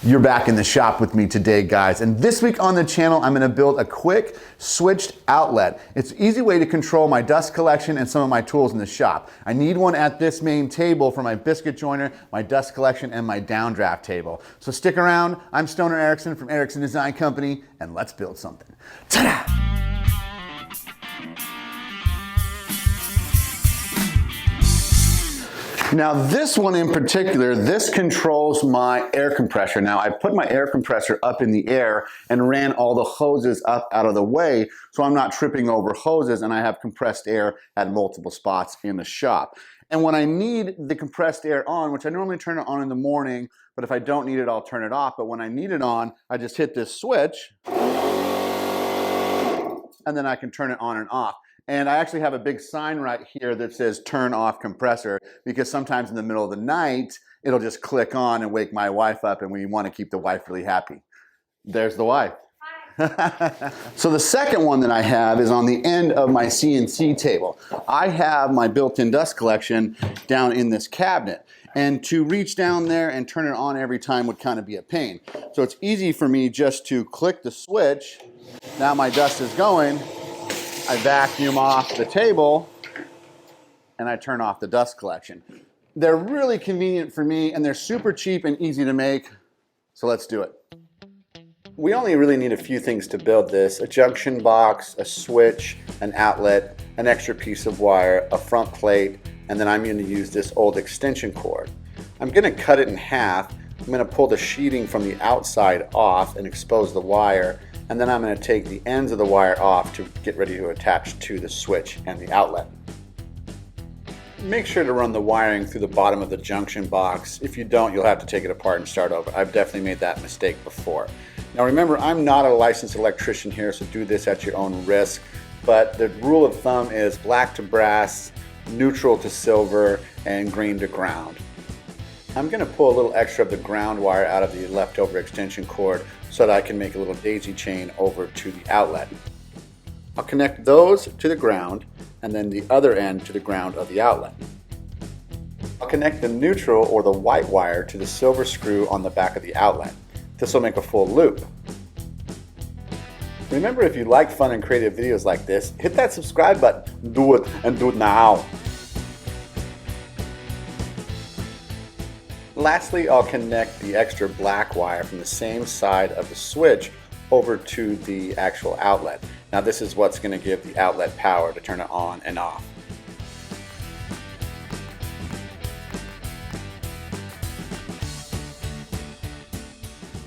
You're back in the shop with me today, guys. And this week on the channel, I'm gonna build a quick switched outlet. It's an easy way to control my dust collection and some of my tools in the shop. I need one at this main table for my biscuit joiner, my dust collection, and my downdraft table. So stick around. I'm Stoner Ericson from Ericson Design Company, and let's build something. Ta-da! Now this one in particular, this controls my air compressor. Now I put my air compressor up in the air and ran all the hoses up out of the way so I'm not tripping over hoses, and I have compressed air at multiple spots in the shop. And when I need the compressed air on, which I normally turn it on in the morning, but if I don't need it, I'll turn it off. But when I need it on, I just hit this switch and then I can turn it on and off. And I actually have a big sign right here that says turn off compressor, because sometimes in the middle of the night, it'll just click on and wake my wife up, and we want to keep the wife really happy. There's the wife. Hi. So the second one that I have is on the end of my CNC table. I have my built-in dust collection down in this cabinet, and to reach down there and turn it on every time would kind of be a pain. So it's easy for me just to click the switch. Now my dust is going. I vacuum off the table and I turn off the dust collection. They're really convenient for me, and they're super cheap and easy to make. So let's do it. We only really need a few things to build this: a junction box, a switch, an outlet, an extra piece of wire, a front plate, and then I'm going to use this old extension cord. I'm going to cut it in half. I'm going to pull the sheeting from the outside off and expose the wire. And then I'm going to take the ends of the wire off to get ready to attach to the switch and the outlet. Make sure to run the wiring through the bottom of the junction box. If you don't, you'll have to take it apart and start over. I've definitely made that mistake before. Now remember, I'm not a licensed electrician here, so do this at your own risk. But the rule of thumb is black to brass, neutral to silver, and green to ground. I'm going to pull a little extra of the ground wire out of the leftover extension cord so that I can make a little daisy chain over to the outlet. I'll connect those to the ground and then the other end to the ground of the outlet. I'll connect the neutral or the white wire to the silver screw on the back of the outlet. This will make a full loop. Remember, if you like fun and creative videos like this, hit that subscribe button. Do it, and do it now. Lastly, I'll connect the extra black wire from the same side of the switch over to the actual outlet. Now this is what's going to give the outlet power to turn it on and off.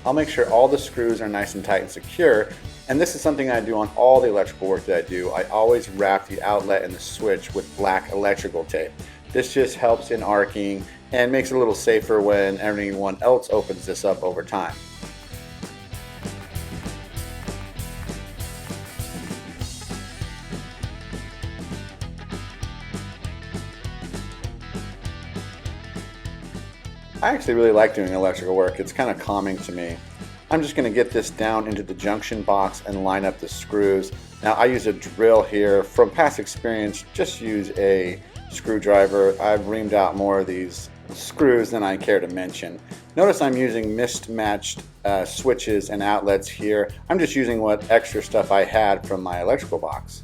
I'll make sure all the screws are nice and tight and secure, and this is something I do on all the electrical work that I do. I always wrap the outlet and the switch with black electrical tape. This just helps in arcing and makes it a little safer when everyone else opens this up over time. I actually really like doing electrical work. It's kind of calming to me. I'm just going to get this down into the junction box and line up the screws. Now I use a drill here. From past experience, just use a screwdriver. I've reamed out more of these screws than I care to mention. Notice I'm using mismatched switches and outlets here. I'm just using what extra stuff I had from my electrical box.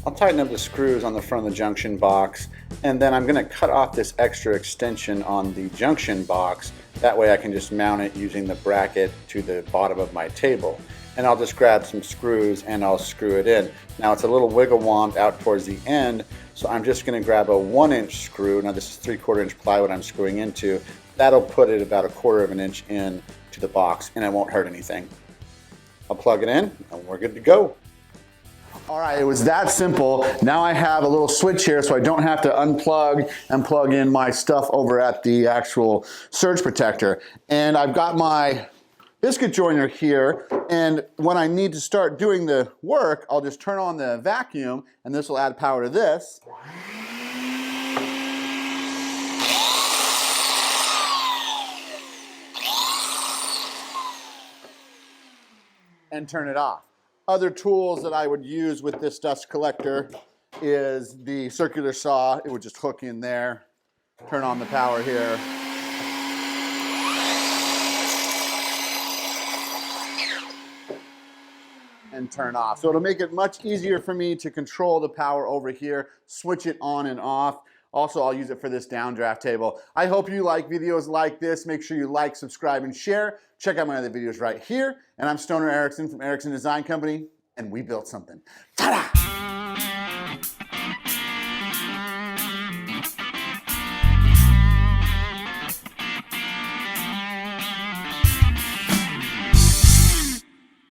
I'll tighten up the screws on the front of the junction box, and then I'm going to cut off this extra extension on the junction box. That way I can just mount it using the bracket to the bottom of my table. And I'll just grab some screws and I'll screw it in. Now it's a little wiggle womp out towards the end, so I'm just going to grab a 1-inch screw. Now this is 3/4 inch plywood I'm screwing into. That'll put it about 1/4 of an inch in to the box, and it won't hurt anything. I'll plug it in and we're good to go. All right, it was that simple. Now I have a little switch here so I don't have to unplug and plug in my stuff over at the actual surge protector. And I've got my biscuit joiner here, and when I need to start doing the work, I'll just turn on the vacuum, and this will add power to this. And turn it off. Other tools that I would use with this dust collector is the circular saw. It would just hook in there, turn on the power here. And turn off. So it'll make it much easier for me to control the power over here, switch it on and off. Also, I'll use it for this downdraft table. I hope you like videos like this. Make sure you like, subscribe, and share. Check out my other videos right here. And I'm Stoner Ericson from Ericson Design Company, and we built something. Ta-da!